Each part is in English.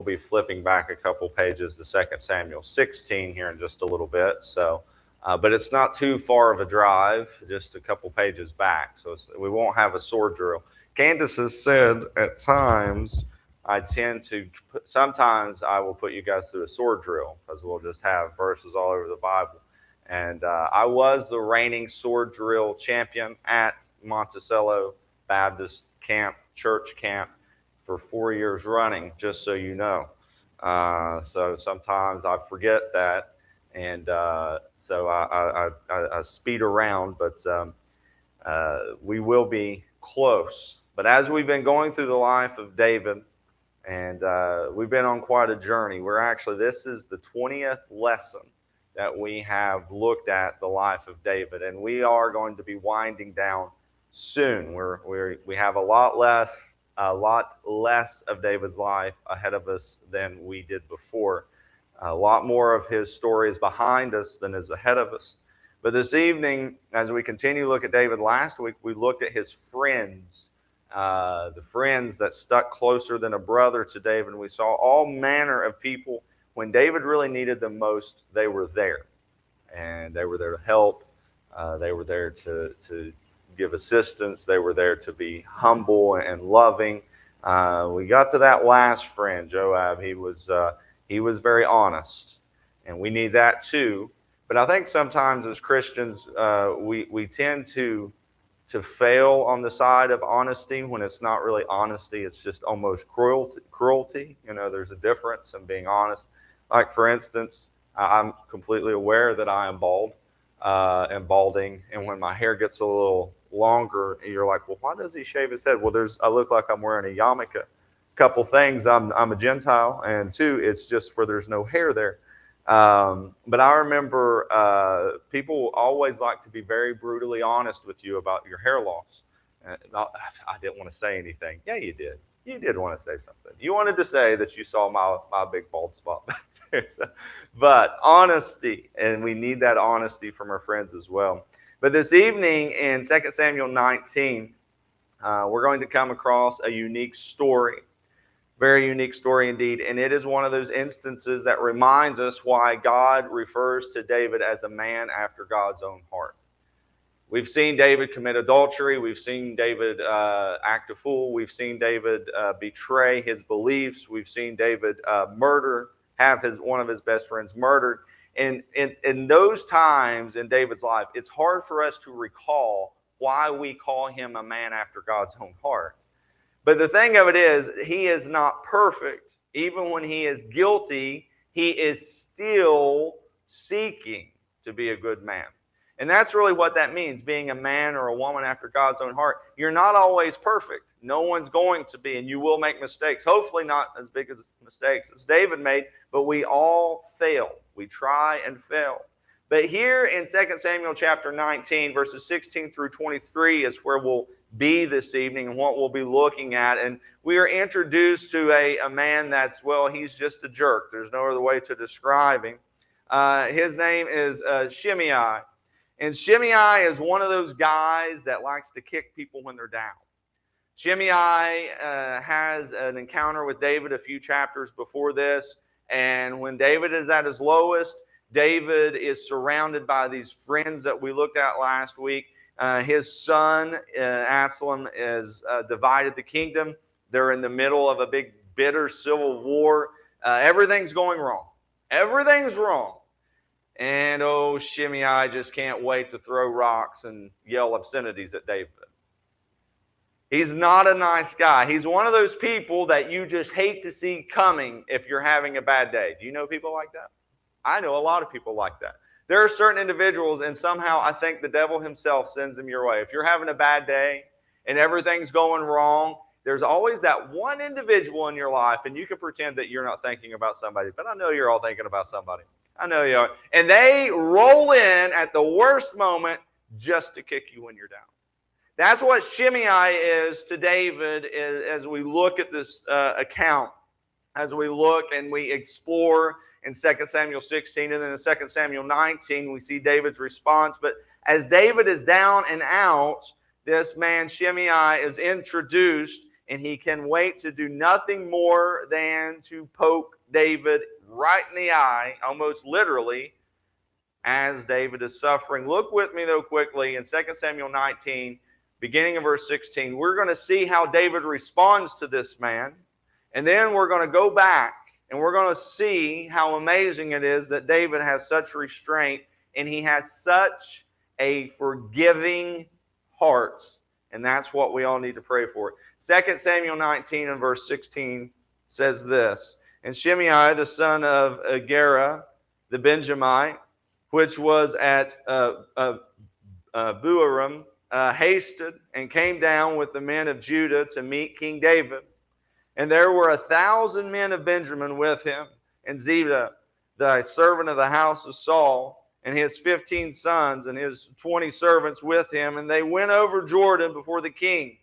be flipping back a couple pages to 2 Samuel 16 here in just a little bit. So, but it's not too far of a drive, just a couple pages back. So we won't have a sword drill. Candace has said at times I tend to sometimes I will put you guys through a sword drill because we'll just have verses all over the Bible. And I was the reigning sword drill champion at Monticello Baptist Camp, Church Camp, for 4 years running, just so you know. So sometimes I forget that, and so I speed around, but we will be close. But as we've been going through the life of David, and we've been on quite a journey. This is the 20th lesson that we have looked at the life of David, and we are going to be winding down soon. We have a lot less of David's life ahead of us than we did before. A lot more of his story is behind us than is ahead of us. But this evening, as we continue to look at David, last week we looked at his friends, the friends that stuck closer than a brother to David. We saw all manner of people. When David really needed them most, they were there. And they were there to help. They were there to give assistance. They were there to be humble and loving. We got to that last friend, Joab. He was very honest, and we need that too. But I think sometimes as Christians, we tend to fail on the side of honesty when it's not really honesty. It's just almost cruelty. You know, there's a difference in being honest. Like, for instance, I'm completely aware that I am bald and balding, and when my hair gets a little longer, you're like, well, why does he shave his head? Well, I look like I'm wearing a yarmulke. Couple things, I'm a Gentile, and two, it's just where there's no hair there. But I remember people always like to be very brutally honest with you about your hair loss. I didn't want to say anything. Yeah, you did. You did want to say something. You wanted to say that you saw my big bald spot back there. But honesty, and we need that honesty from our friends as well. But this evening in 2 Samuel 19, we're going to come across a unique story. Very unique story indeed. And it is one of those instances that reminds us why God refers to David as a man after God's own heart. We've seen David commit adultery. We've seen David act a fool. We've seen David betray his beliefs. We've seen David have one of his best friends murdered. And in those times in David's life, it's hard for us to recall why we call him a man after God's own heart. But the thing of it is, he is not perfect. Even when he is guilty, he is still seeking to be a good man. And that's really what that means, being a man or a woman after God's own heart. You're not always perfect. No one's going to be, and you will make mistakes. Hopefully not as big as mistakes as David made, but we all fail. We try and fail. But here in 2 Samuel chapter 19, verses 16 through 23 is where we'll be this evening and what we'll be looking at. And we are introduced to a man that's, well, he's just a jerk. There's no other way to describe him. His name is Shimei. And Shimei is one of those guys that likes to kick people when they're down. Shimei has an encounter with David a few chapters before this. And when David is at his lowest, David is surrounded by these friends that we looked at last week. His son, Absalom, is divided the kingdom. They're in the middle of a big, bitter civil war. Everything's going wrong. Everything's wrong. And, Shimei just can't wait to throw rocks and yell obscenities at David. He's not a nice guy. He's one of those people that you just hate to see coming if you're having a bad day. Do you know people like that? I know a lot of people like that. There are certain individuals, and somehow I think the devil himself sends them your way. If you're having a bad day and everything's going wrong, there's always that one individual in your life, and you can pretend that you're not thinking about somebody, but I know you're all thinking about somebody. I know you are. And they roll in at the worst moment just to kick you when you're down. That's what Shimei is to David as we look at this account, as we look and we explore in 2 Samuel 16, and then in 2 Samuel 19, we see David's response. But as David is down and out, this man Shimei is introduced and he can wait to do nothing more than to poke David right in the eye, almost literally, as David is suffering. Look with me, though, quickly in 2 Samuel 19, beginning of verse 16. We're going to see how David responds to this man, and then we're going to go back, and we're going to see how amazing it is that David has such restraint, and he has such a forgiving heart. And that's what we all need to pray for. 2 Samuel 19 and verse 16 says this, And Shimei, the son of Gera, the Benjamite, which was at Buarim, hasted and came down with the men of Judah to meet King David. And there were 1,000 men of Benjamin with him, and Ziba, the servant of the house of Saul, and his 15 sons and his 20 servants with him. And they went over Jordan before the king.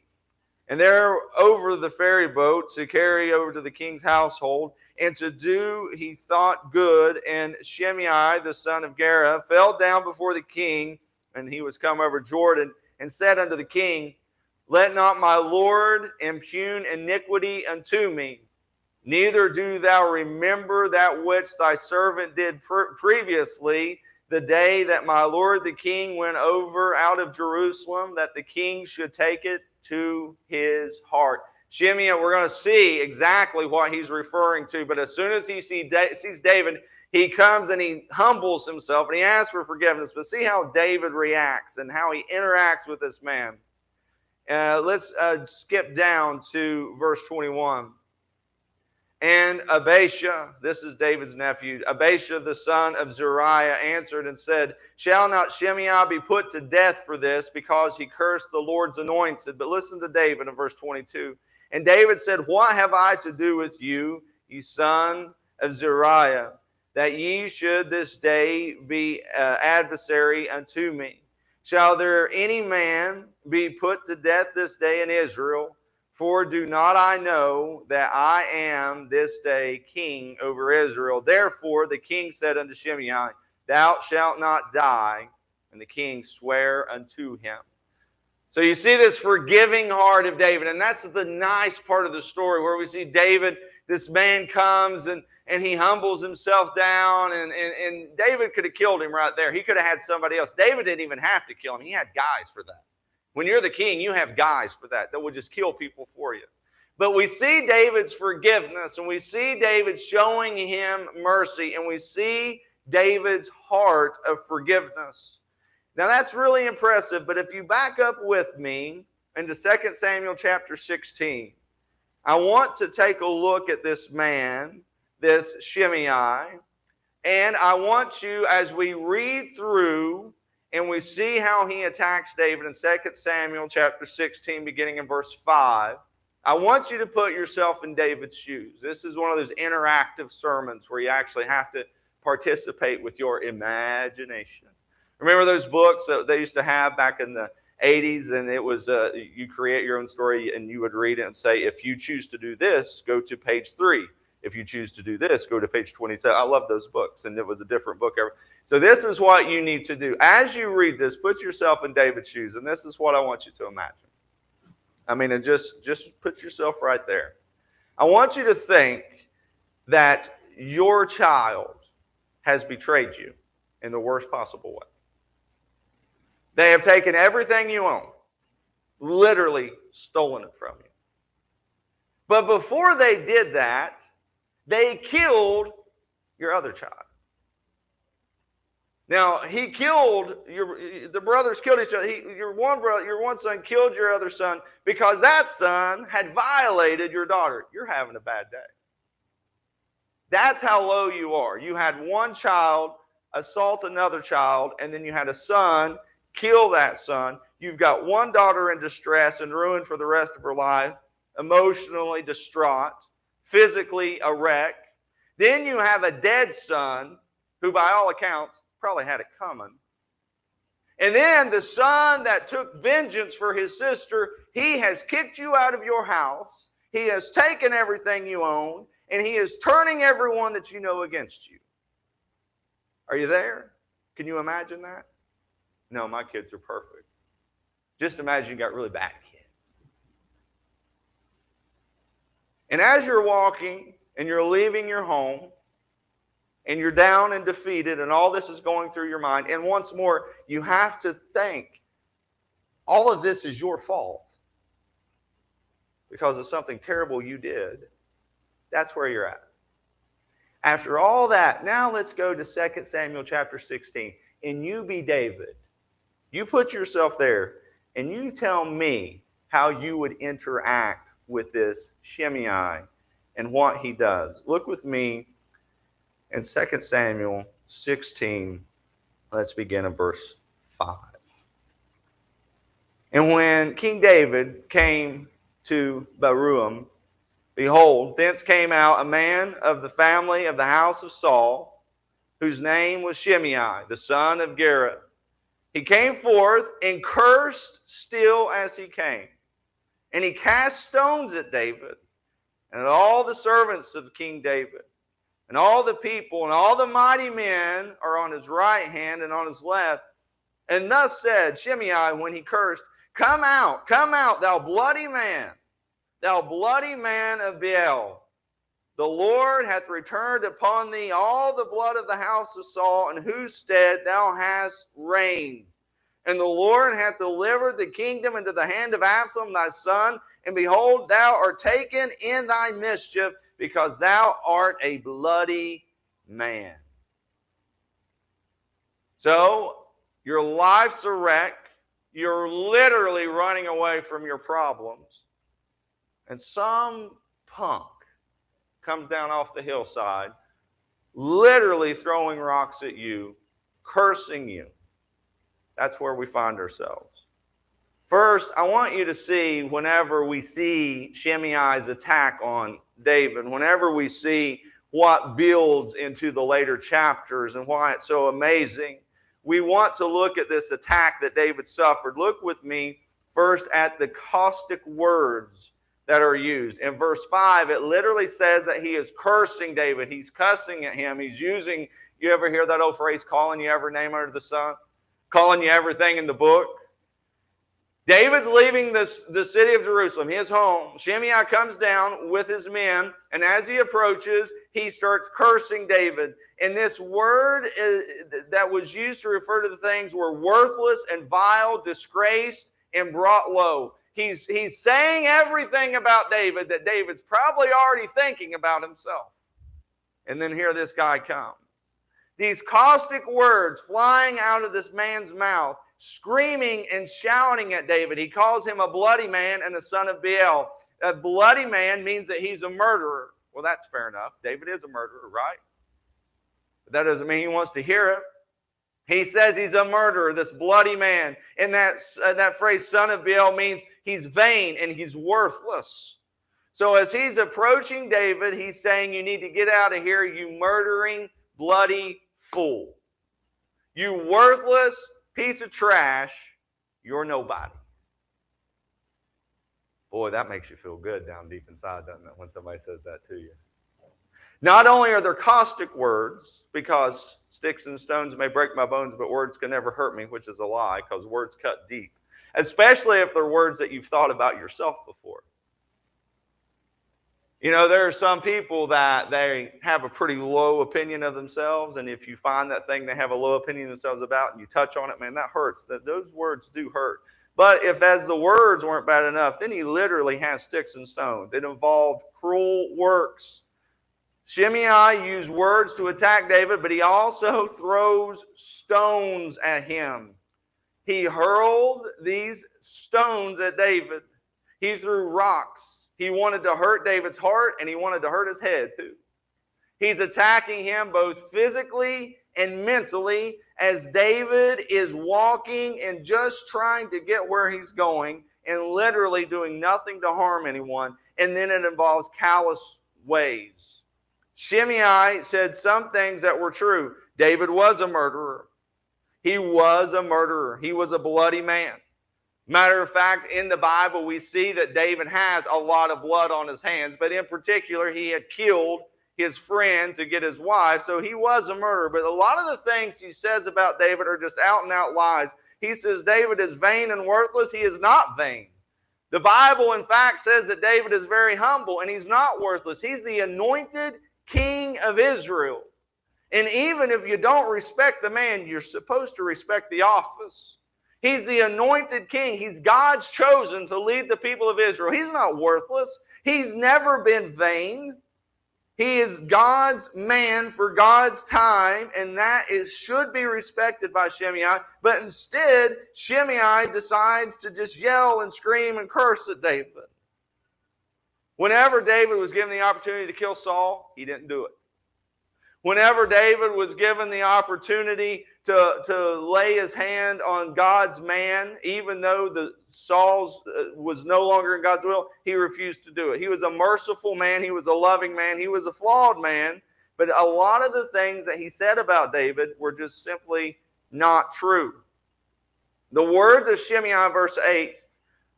And there over the ferry boat to carry over to the king's household, and to do he thought good. And Shimei, the son of Gera, fell down before the king, and he was come over Jordan, and said unto the king, Let not my lord impugn iniquity unto me, neither do thou remember that which thy servant did previously, the day that my lord the king went over out of Jerusalem, that the king should take it to his heart. Shimei, we're going to see exactly what he's referring to, but as soon as he sees David, he comes and he humbles himself and he asks for forgiveness. But see how David reacts and how he interacts with this man. Let's skip down to verse 21. And Abishai, this is David's nephew, Abishai the son of Zeruiah answered and said, Shall not Shimei be put to death for this, because he cursed the Lord's anointed? But listen to David in verse 22. And David said, What have I to do with you, ye son of Zeruiah, that ye should this day be adversary unto me? Shall there any man be put to death this day in Israel? For do not I know that I am this day king over Israel? Therefore the king said unto Shimei, Thou shalt not die. And the king sware unto him. So you see this forgiving heart of David. And that's the nice part of the story, where we see David, this man comes and he humbles himself down. And David could have killed him right there. He could have had somebody else. David didn't even have to kill him. He had guys for that. When you're the king, you have guys for that will just kill people for you. But we see David's forgiveness, and we see David showing him mercy, and we see David's heart of forgiveness. Now that's really impressive, but if you back up with me into 2 Samuel chapter 16, I want to take a look at this man, this Shimei, and I want you, as we read through and we see how he attacks David in 2 Samuel chapter 16, beginning in verse 5. I want you to put yourself in David's shoes. This is one of those interactive sermons where you actually have to participate with your imagination. Remember those books that they used to have back in the 80s, and it was you create your own story, and you would read it and say, if you choose to do this, go to page 3. If you choose to do this, go to page 27. I love those books, and it was a different book every. So this is what you need to do. As you read this, put yourself in David's shoes, and this is what I want you to imagine. I mean, and just put yourself right there. I want you to think that your child has betrayed you in the worst possible way. They have taken everything you own, literally stolen it from you. But before they did that, they killed your other child. Now, the brothers killed each other. Your one son killed your other son because that son had violated your daughter. You're having a bad day. That's how low you are. You had one child assault another child, and then you had a son kill that son. You've got one daughter in distress and ruined for the rest of her life, emotionally distraught, physically a wreck. Then you have a dead son who, by all accounts, probably had it coming. And then the son that took vengeance for his sister, he has kicked you out of your house. He has taken everything you own, and he is turning everyone that you know against you. Are you there? Can you imagine that? No, my kids are perfect. Just imagine you got really bad kids. And as you're walking and you're leaving your home and you're down and defeated and all this is going through your mind, and once more, you have to think all of this is your fault because of something terrible you did. That's where you're at. After all that, now let's go to 2 Samuel chapter 16. And you be David. You put yourself there and you tell me how you would interact with this Shimei and what he does. Look with me in 2 Samuel 16. Let's begin in verse 5. And when King David came to Bahurim, behold, thence came out a man of the family of the house of Saul, whose name was Shimei, the son of Gera. He came forth and cursed still as he came. And he cast stones at David and at all the servants of King David. And all the people and all the mighty men are on his right hand and on his left. And thus said Shimei when he cursed, come out, thou bloody man of Baal. The Lord hath returned upon thee all the blood of the house of Saul, in whose stead thou hast reigned. And the Lord hath delivered the kingdom into the hand of Absalom thy son. And behold, thou art taken in thy mischief, because thou art a bloody man. So, your life's a wreck. You're literally running away from your problems. And some punk comes down off the hillside, literally throwing rocks at you, cursing you. That's where we find ourselves. First, I want you to see whenever we see Shimei's attack on David, whenever we see what builds into the later chapters and why it's so amazing, we want to look at this attack that David suffered. Look with me first at the caustic words that are used. In verse 5, it literally says that he is cursing David. He's cussing at him. He's using, you ever hear that old phrase, calling you every name under the sun? Calling you everything in the book? David's leaving the city of Jerusalem, his home. Shimei comes down with his men, and as he approaches, he starts cursing David. And this word that was used to refer to the things were worthless and vile, disgraced, and brought low. He's saying everything about David that David's probably already thinking about himself. And then here this guy comes. These caustic words flying out of this man's mouth, screaming and shouting at David. He calls him a bloody man and a son of Baal. A bloody man means that he's a murderer. Well, that's fair enough. David is a murderer, right? But that doesn't mean he wants to hear it. He says he's a murderer, this bloody man. And that phrase, son of Baal, means he's vain and he's worthless. So as he's approaching David, he's saying, you need to get out of here, you murdering, bloody fool. You worthless piece of trash, you're nobody. Boy, that makes you feel good down deep inside, doesn't it, when somebody says that to you? Not only are there caustic words, because sticks and stones may break my bones, but words can never hurt me, which is a lie, because words cut deep. Especially if they're words that you've thought about yourself before. You know, there are some people that they have a pretty low opinion of themselves, and if you find that thing they have a low opinion of themselves about and you touch on it, man, that hurts. Those words do hurt. But if as the words weren't bad enough, then he literally has sticks and stones. It involved cruel works. Shimei used words to attack David, but he also throws stones at him. He hurled these stones at David. He threw rocks. He wanted to hurt David's heart, and he wanted to hurt his head too. He's attacking him both physically and mentally as David is walking and just trying to get where he's going and literally doing nothing to harm anyone. And then it involves callous ways. Shimei said some things that were true. David was a murderer. He was a murderer. He was a bloody man. Matter of fact, in the Bible, we see that David has a lot of blood on his hands, but in particular, he had killed his friend to get his wife, so he was a murderer. But a lot of the things he says about David are just out and out lies. He says David is vain and worthless. He is not vain. The Bible, in fact, says that David is very humble and he's not worthless. He's the anointed king of Israel. And even if you don't respect the man, you're supposed to respect the office. He's the anointed king. He's God's chosen to lead the people of Israel. He's not worthless. He's never been vain. He is God's man for God's time, and that should be respected by Shimei. But instead, Shimei decides to just yell and scream and curse at David. Whenever David was given the opportunity to kill Saul, he didn't do it. Whenever David was given the opportunity to lay his hand on God's man, even though Saul's was no longer in God's will, he refused to do it. He was a merciful man. He was a loving man. He was a flawed man. But a lot of the things that he said about David were just simply not true. The words of Shimei, verse 8,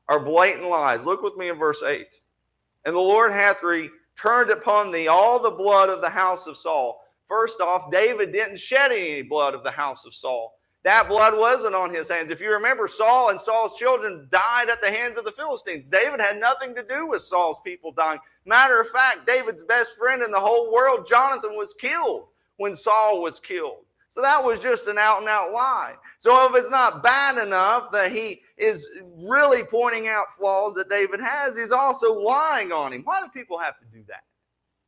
are blatant lies. Look with me in verse 8. And the Lord hath returned upon thee all the blood of the house of Saul. First off, David didn't shed any blood of the house of Saul. That blood wasn't on his hands. If you remember, Saul and Saul's children died at the hands of the Philistines. David had nothing to do with Saul's people dying. Matter of fact, David's best friend in the whole world, Jonathan, was killed when Saul was killed. So that was just an out-and-out lie. So if it's not bad enough that he is really pointing out flaws that David has, he's also lying on him. Why do people have to do that?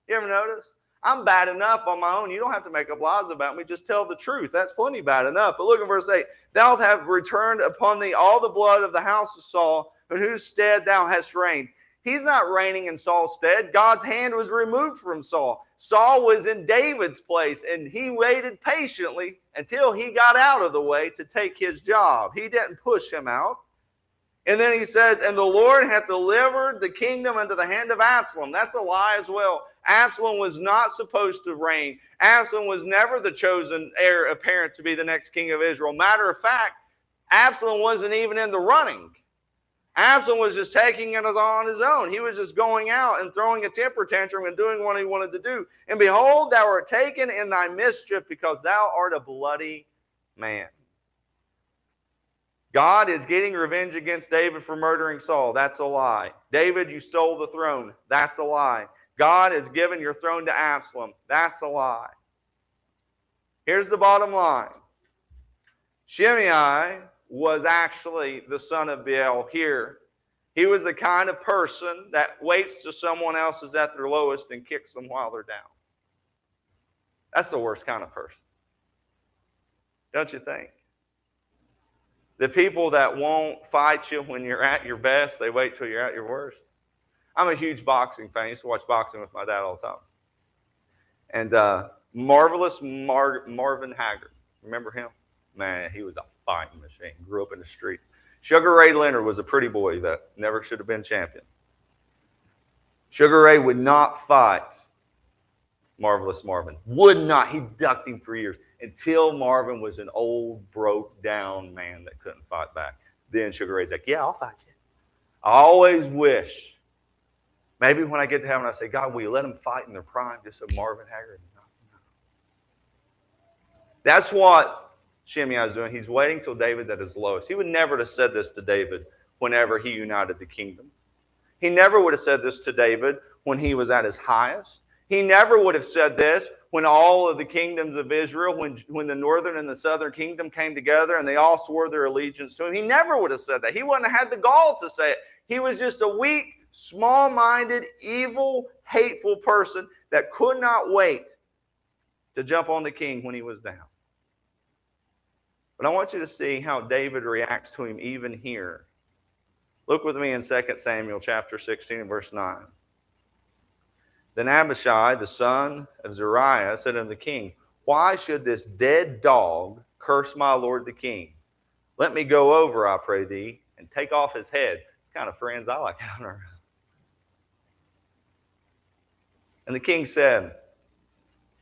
You ever notice? I'm bad enough on my own. You don't have to make up lies about me. Just tell the truth. That's plenty bad enough. But look at verse 8. Thou hast returned upon thee all the blood of the house of Saul, in whose stead thou hast reigned. He's not reigning in Saul's stead. God's hand was removed from Saul. Saul was in David's place, and he waited patiently until he got out of the way to take his job. He didn't push him out. And then he says, and the Lord hath delivered the kingdom into the hand of Absalom. That's a lie as well. Absalom was not supposed to reign. Absalom was never the chosen heir apparent to be the next king of Israel. Matter of fact, Absalom wasn't even in the running. Absalom was just taking it on his own. He was just going out and throwing a temper tantrum and doing what he wanted to do. And behold, thou art taken in thy mischief, because thou art a bloody man. God is getting revenge against David for murdering Saul. That's a lie. David, you stole the throne. That's a lie. God has given your throne to Absalom. That's a lie. Here's the bottom line. Shimei was actually the son of Baal here. He was the kind of person that waits till someone else is at their lowest and kicks them while they're down. That's the worst kind of person. Don't you think? The people that won't fight you when you're at your best, they wait till you're at your worst. I'm a huge boxing fan. I used to watch boxing with my dad all the time. And marvelous Marvin Haggard. Remember him? Man, he was a fighting machine. Grew up in the street. Sugar Ray Leonard was a pretty boy that never should have been champion. Sugar Ray would not fight Marvelous Marvin. Would not. He ducked him for years until Marvin was an old, broke-down man that couldn't fight back. Then Sugar Ray's like, yeah, I'll fight you. I always wish, maybe when I get to heaven, I say, God, will you let them fight in their prime just so Marvin Haggard? No. That's what Shimei is doing. He's waiting till David's at his lowest. He would never have said this to David whenever he united the kingdom. He never would have said this to David when he was at his highest. He never would have said this when all of the kingdoms of Israel, when the northern and the southern kingdom came together and they all swore their allegiance to him. He never would have said that. He wouldn't have had the gall to say it. He was just a weak, small-minded, evil, hateful person that could not wait to jump on the king when he was down. But I want you to see how David reacts to him even here. Look with me in 2 Samuel chapter 16 and verse 9. Then Abishai, the son of Zeruiah, said unto the king, why should this dead dog curse my lord the king? Let me go over, I pray thee, and take off his head. It's kind of friends I like having around. And the king said,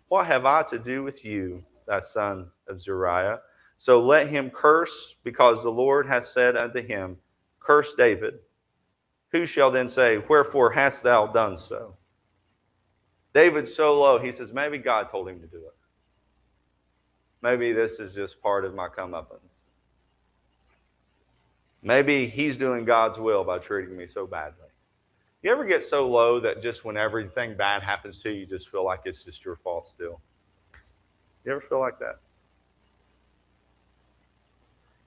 what have I to do with you, thy son of Zeruiah? So let him curse, because the Lord hath said unto him, curse David. Who shall then say, wherefore hast thou done so? David's so low, he says, maybe God told him to do it. Maybe this is just part of my comeuppance. Maybe he's doing God's will by treating me so badly. You ever get so low that just when everything bad happens to you, you just feel like it's just your fault still? You ever feel like that?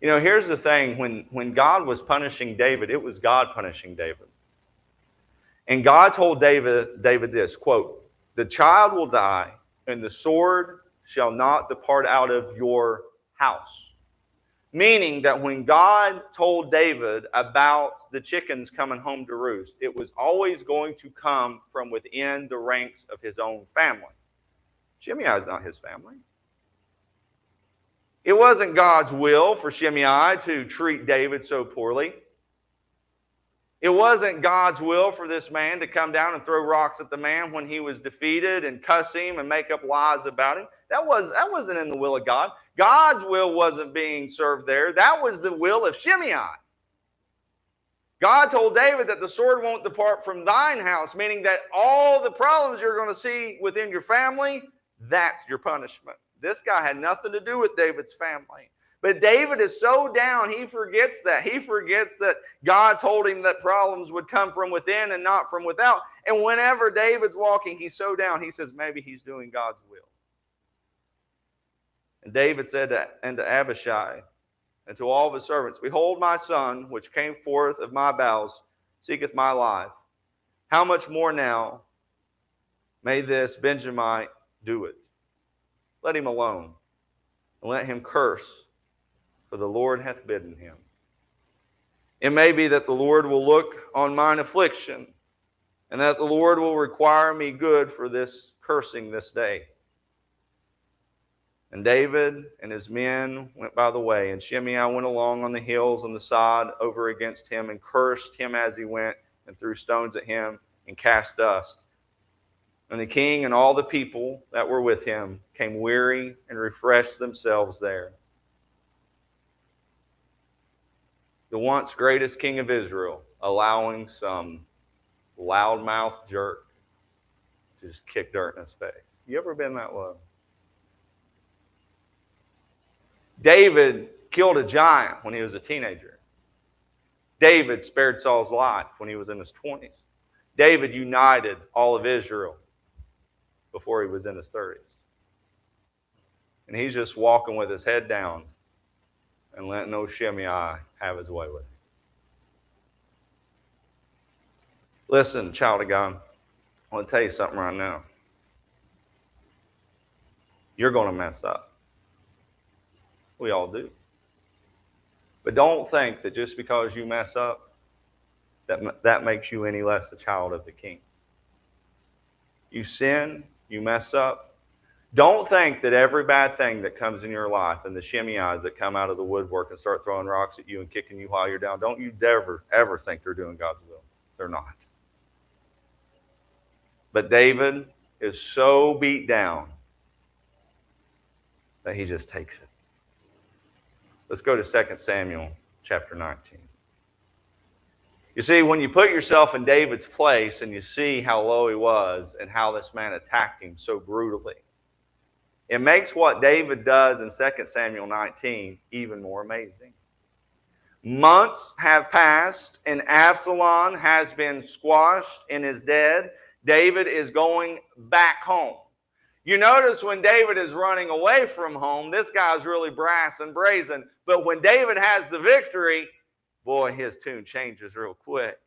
You know, here's the thing. When God was punishing David, it was God punishing David. And God told David this, quote, "The child will die, and the sword shall not depart out of your house." Meaning that when God told David about the chickens coming home to roost, it was always going to come from within the ranks of his own family. Shimei is not his family. It wasn't God's will for Shimei to treat David so poorly. It wasn't God's will for this man to come down and throw rocks at the man when he was defeated and cuss him and make up lies about him. That wasn't in the will of God. God's will wasn't being served there. That was the will of Shimei. God told David that the sword won't depart from thine house, meaning that all the problems you're going to see within your family, that's your punishment. This guy had nothing to do with David's family. But David is so down, he forgets that. He forgets that God told him that problems would come from within and not from without. And whenever David's walking, he's so down, he says maybe he's doing God's will. And David said unto Abishai and to all of his servants, "Behold, my son, which came forth of my bowels, seeketh my life. How much more now may this Benjamite do it? Let him alone, and let him curse, for the Lord hath bidden him. It may be that the Lord will look on mine affliction, and that the Lord will require me good for this cursing this day." And David and his men went by the way, and Shimei went along on the hills on the side over against him, and cursed him as he went, and threw stones at him, and cast dust. And the king and all the people that were with him came weary and refreshed themselves there. The once greatest king of Israel allowing some loudmouth jerk to just kick dirt in his face. You ever been that low? David killed a giant when he was a teenager. David spared Saul's life when he was in his 20s. David united all of Israel before he was in his 30s. And he's just walking with his head down and letting old Shimei have his way with him. Listen, child of God, I want to tell you something right now. You're going to mess up. We all do. But don't think that just because you mess up, that makes you any less a child of the King. You sin, you mess up. Don't think that every bad thing that comes in your life and the Shimeis that come out of the woodwork and start throwing rocks at you and kicking you while you're down, don't you ever think they're doing God's will. They're not. But David is so beat down that he just takes it. Let's go to 2 Samuel chapter 19. You see, when you put yourself in David's place and you see how low he was and how this man attacked him so brutally, it makes what David does in 2 Samuel 19 even more amazing. Months have passed and Absalom has been squashed and is dead. David is going back home. You notice when David is running away from home, this guy's really brass and brazen. But when David has the victory, boy, his tune changes real quick.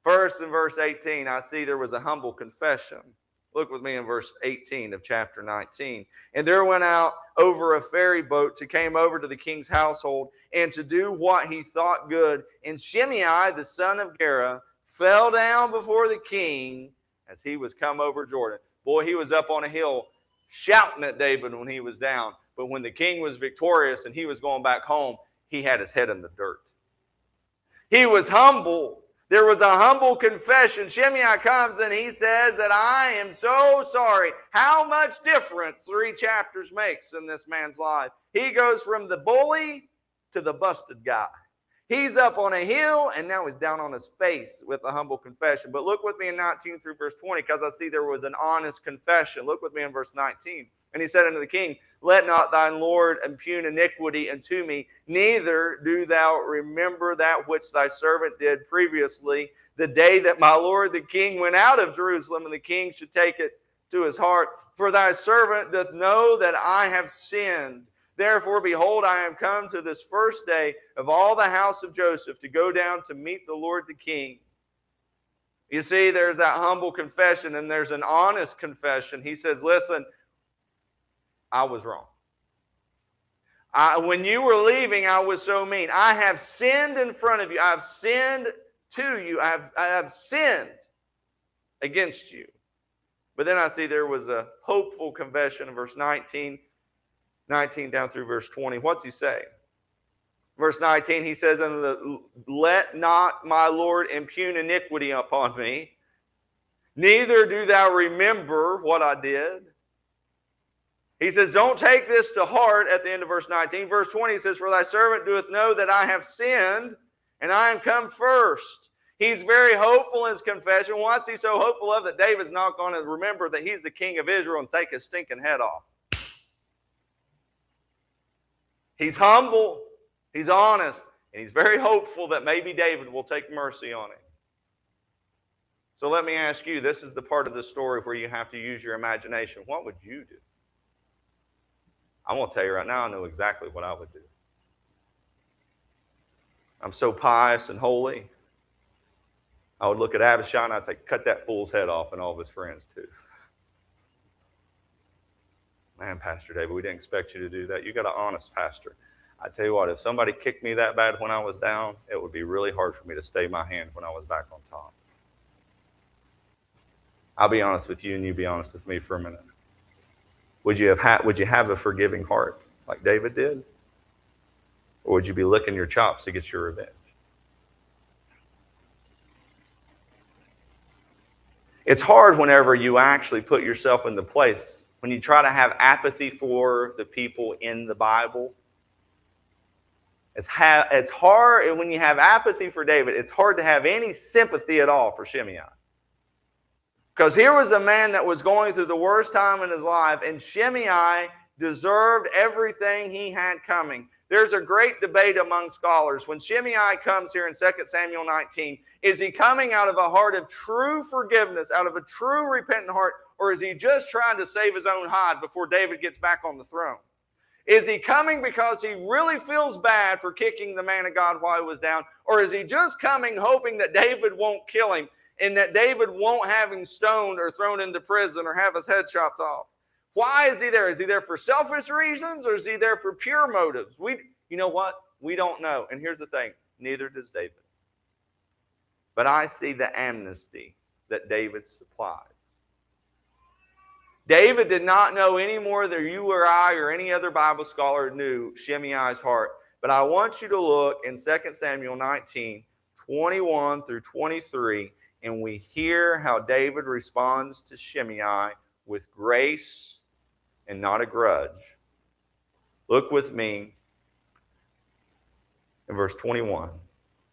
First, in verse 18, I see there was a humble confession. Look with me in verse 18 of chapter 19. And there went out over a ferry boat to came over to the king's household and to do what he thought good. And Shimei, the son of Gera, fell down before the king as he was come over Jordan. Boy, he was up on a hill shouting at David when he was down. But when the king was victorious and he was going back home, he had his head in the dirt. He was humble. There was a humble confession. Shimei comes and he says that I am so sorry. How much difference 3 chapters makes in this man's life. He goes from the bully to the busted guy. He's up on a hill, and now he's down on his face with a humble confession. But look with me in 19 through verse 20, because I see there was an honest confession. Look with me in verse 19. And he said unto the king, let not thine Lord impugn iniquity unto me, neither do thou remember that which thy servant did previously, the day that my Lord the king went out of Jerusalem, and the king should take it to his heart. For thy servant doth know that I have sinned. Therefore, behold, I am come to this first day of all the house of Joseph to go down to meet the Lord the king. You see, there's that humble confession, and there's an honest confession. He says, listen, I was wrong. When you were leaving, I was so mean. I have sinned in front of you. I have sinned to you. I have sinned against you. But then I see there was a hopeful confession in verse 19 down through verse 20. What's he say? Verse 19, he says, let not my Lord impugn iniquity upon me, neither do thou remember what I did. He says, don't take this to heart at the end of verse 19. Verse 20 he says, for thy servant doeth know that I have sinned, and I am come first. He's very hopeful in his confession. What's he so hopeful of? That David's not going to remember that he's the king of Israel and take his stinking head off. He's humble, he's honest, and he's very hopeful that maybe David will take mercy on him. So let me ask you, this is the part of the story where you have to use your imagination. What would you do? I'm going to tell you right now, I know exactly what I would do. I'm so pious and holy. I would look at Abishai and I'd say, cut that fool's head off, and all of his friends too. Man, Pastor David, we didn't expect you to do that. You got an honest pastor. I tell you what, if somebody kicked me that bad when I was down, it would be really hard for me to stay my hand when I was back on top. I'll be honest with you, and you be honest with me for a minute. Would you have a forgiving heart like David did? Or would you be licking your chops to get your revenge? It's hard whenever you actually put yourself in the place, when you try to have apathy for the people in the Bible. It's hard when you have apathy for David. It's hard to have any sympathy at all for Shimei. Because here was a man that was going through the worst time in his life, and Shimei deserved everything he had coming. There's a great debate among scholars. When Shimei comes here in 2 Samuel 19, is he coming out of a heart of true forgiveness, out of a true repentant heart, or is he just trying to save his own hide before David gets back on the throne? Is he coming because he really feels bad for kicking the man of God while he was down, or is he just coming hoping that David won't kill him and that David won't have him stoned or thrown into prison or have his head chopped off? Why is he there? Is he there for selfish reasons, or is he there for pure motives? You know what? We don't know. And here's the thing, neither does David. But I see the amnesty that David supplies. David did not know any more than you or I or any other Bible scholar knew Shimei's heart. But I want you to look in 2 Samuel 19, 21 through 23, and we hear how David responds to Shimei with grace and not a grudge. Look with me in verse 21.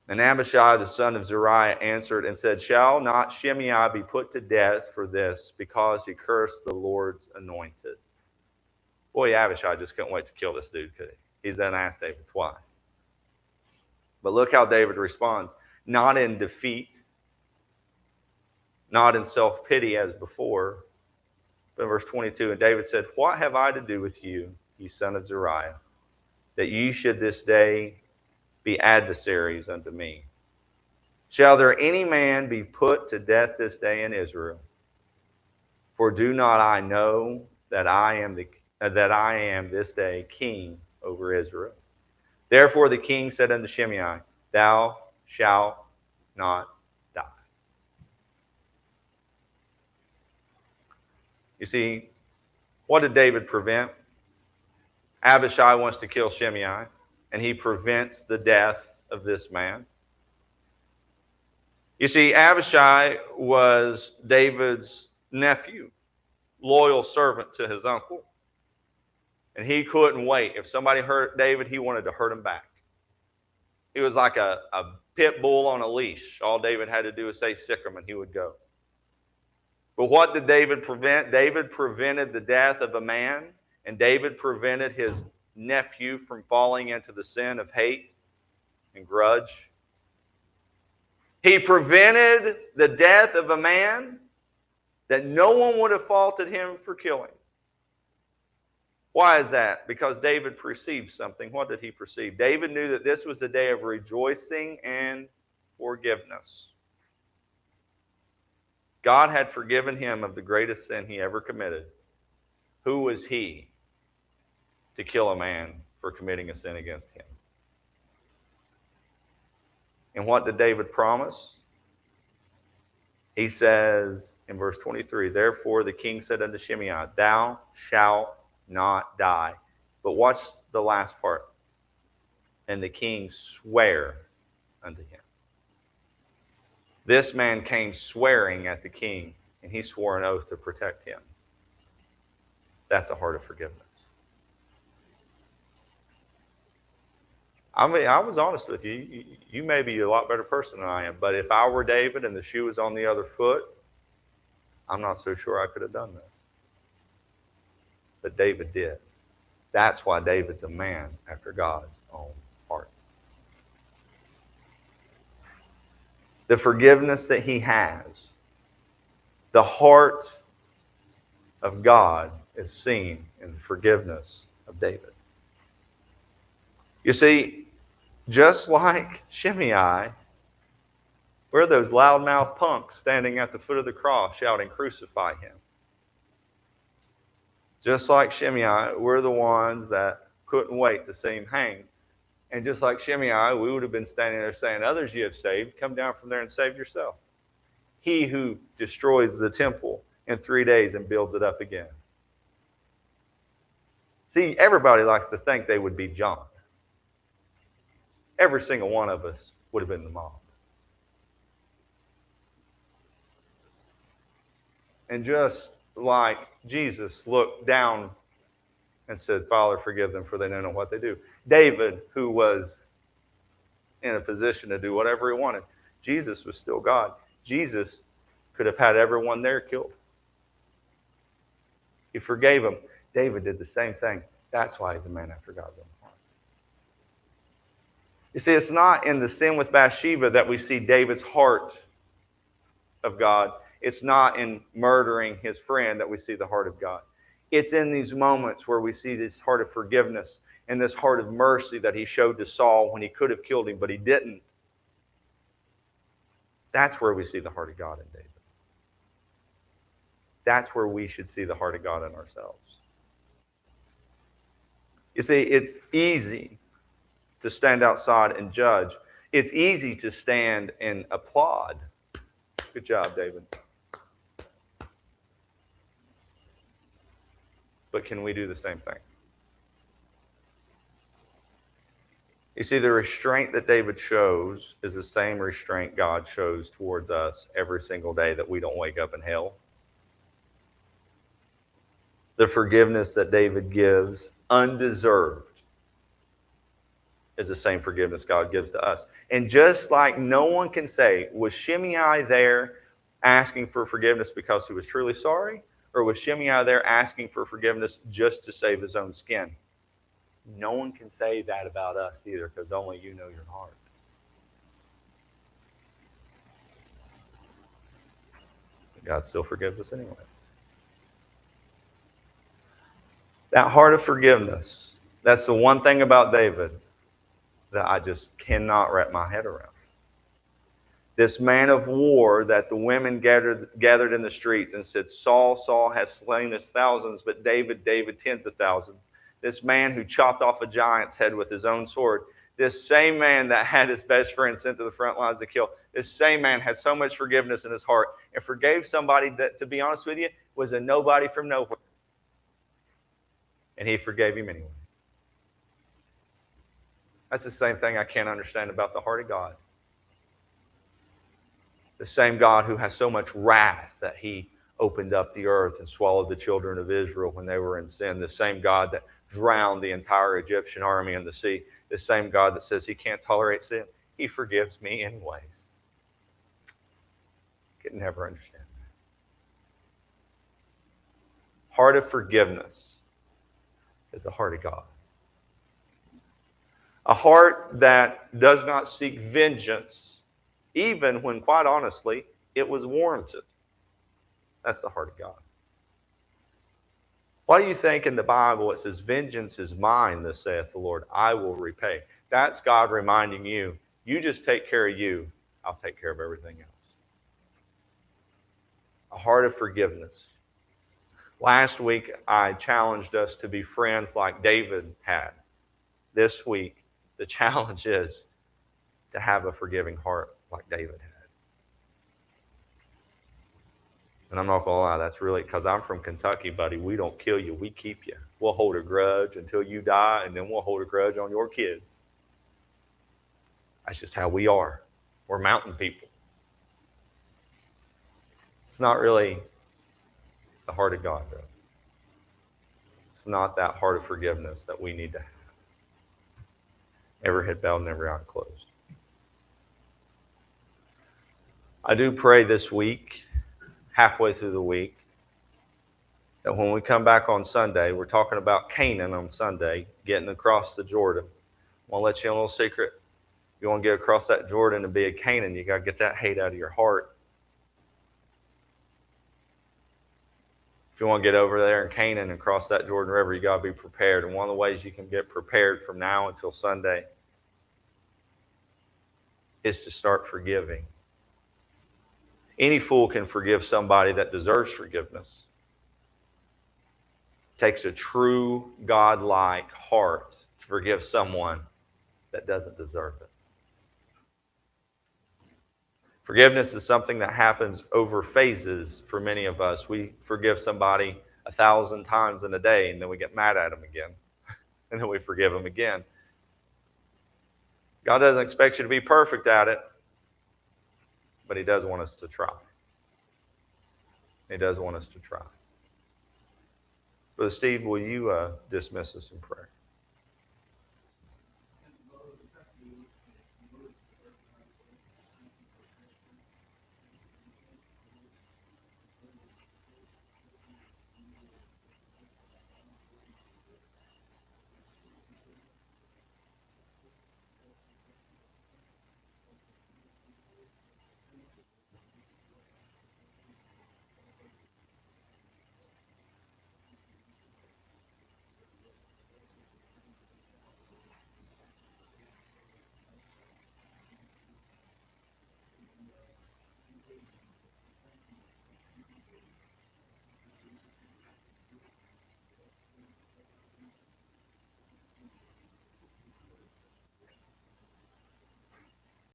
And Abishai, the son of Zeruiah, answered and said, shall not Shimei be put to death for this, because he cursed the Lord's anointed? Boy, Abishai just couldn't wait to kill this dude, could he? He's then asked David twice. But look how David responds. Not in defeat, not in self-pity as before. But in verse 22, and David said, what have I to do with you, ye son of Zeruiah, that ye should this day be adversaries unto me? Shall there any man be put to death this day in Israel? For do not I know that I am this day king over Israel? Therefore the king said unto Shimei, thou shalt not die. You see, what did David prevent? Abishai wants to kill Shimei, and he prevents the death of this man. You see, Abishai was David's nephew, loyal servant to his uncle. And he couldn't wait. If somebody hurt David, he wanted to hurt him back. He was like a pit bull on a leash. All David had to do was say, sick him, and he would go. But what did David prevent? David prevented the death of a man, and David prevented his nephew from falling into the sin of hate and grudge. He prevented the death of a man that no one would have faulted him for killing. Why is that? Because David perceived something. What did he perceive? David knew that this was a day of rejoicing and forgiveness. God had forgiven him of the greatest sin he ever committed. Who was he to kill a man for committing a sin against him? And what did David promise? He says in verse 23, therefore the king said unto Shimei, thou shalt not die. But watch the last part. And the king sware unto him. This man came swearing at the king, and he swore an oath to protect him. That's a heart of forgiveness. I mean, I was honest with you. You may be a lot better person than I am, but if I were David and the shoe was on the other foot, I'm not so sure I could have done this. But David did. That's why David's a man after God's own heart. The forgiveness that he has, the heart of God is seen in the forgiveness of David. You see, just like Shimei, we're those loudmouth punks standing at the foot of the cross shouting, crucify him. Just like Shimei, we're the ones that couldn't wait to see him hang. And just like Shimei, we would have been standing there saying, others you have saved, come down from there and save yourself. He who destroys the temple in 3 days and builds it up again. See, everybody likes to think they would be John. Every single one of us would have been the mob. And just like Jesus looked down and said, Father, forgive them, for they don't know what they do. David, who was in a position to do whatever he wanted, Jesus was still God. Jesus could have had everyone there killed. He forgave them. David did the same thing. That's why he's a man after God's own heart. You see, it's not in the sin with Bathsheba that we see David's heart of God. It's not in murdering his friend that we see the heart of God. It's in these moments where we see this heart of forgiveness and this heart of mercy that he showed to Saul when he could have killed him, but he didn't. That's where we see the heart of God in David. That's where we should see the heart of God in ourselves. You see, it's easy to stand outside and judge. It's easy to stand and applaud. Good job, David. But can we do the same thing? You see, the restraint that David shows is the same restraint God shows towards us every single day that we don't wake up in hell. The forgiveness that David gives, undeserved, is the same forgiveness God gives to us. And just like no one can say, was Shimei there asking for forgiveness because he was truly sorry? Or was Shimei there asking for forgiveness just to save his own skin? No one can say that about us either, because only you know your heart. But God still forgives us anyways. That heart of forgiveness, that's the one thing about David that I just cannot wrap my head around. This man of war that the women gathered in the streets and said, Saul, Saul has slain his thousands, but David, David, tens of thousands. This man who chopped off a giant's head with his own sword. This same man that had his best friend sent to the front lines to kill. This same man had so much forgiveness in his heart and forgave somebody that, to be honest with you, was a nobody from nowhere. And he forgave him anyway. That's the same thing I can't understand about the heart of God. The same God who has so much wrath that he opened up the earth and swallowed the children of Israel when they were in sin. The same God that drowned the entire Egyptian army in the sea. This same God that says he can't tolerate sin, he forgives me anyways. I could never understand that. Heart of forgiveness is the heart of God. A heart that does not seek vengeance, even when, quite honestly, it was warranted. That's the heart of God. Why do you think in the Bible it says, vengeance is mine, thus saith the Lord, I will repay? That's God reminding you, you just take care of you, I'll take care of everything else. A heart of forgiveness. Last week, I challenged us to be friends like David had. This week, the challenge is to have a forgiving heart like David had. And I'm not going to lie, that's really, because I'm from Kentucky, buddy, we don't kill you, we keep you. We'll hold a grudge until you die, and then we'll hold a grudge on your kids. That's just how we are. We're mountain people. It's not really the heart of God, though. It's not that heart of forgiveness that we need to have. Every head bowed and every eye closed. I do pray this week, halfway through the week, that when we come back on Sunday, we're talking about Canaan on Sunday, getting across the Jordan. I want to let you in a little secret. If you want to get across that Jordan and be a Canaan, you got to get that hate out of your heart. If you want to get over there in Canaan and cross that Jordan River, you got to be prepared. And one of the ways you can get prepared from now until Sunday is to start forgiving. Any fool can forgive somebody that deserves forgiveness. It takes a true God-like heart to forgive someone that doesn't deserve it. Forgiveness is something that happens over phases for many of us. We forgive somebody 1,000 times in a day, and then we get mad at them again. And then we forgive them again. God doesn't expect you to be perfect at it, but he does want us to try. He does want us to try. Brother Steve, will you dismiss us in prayer?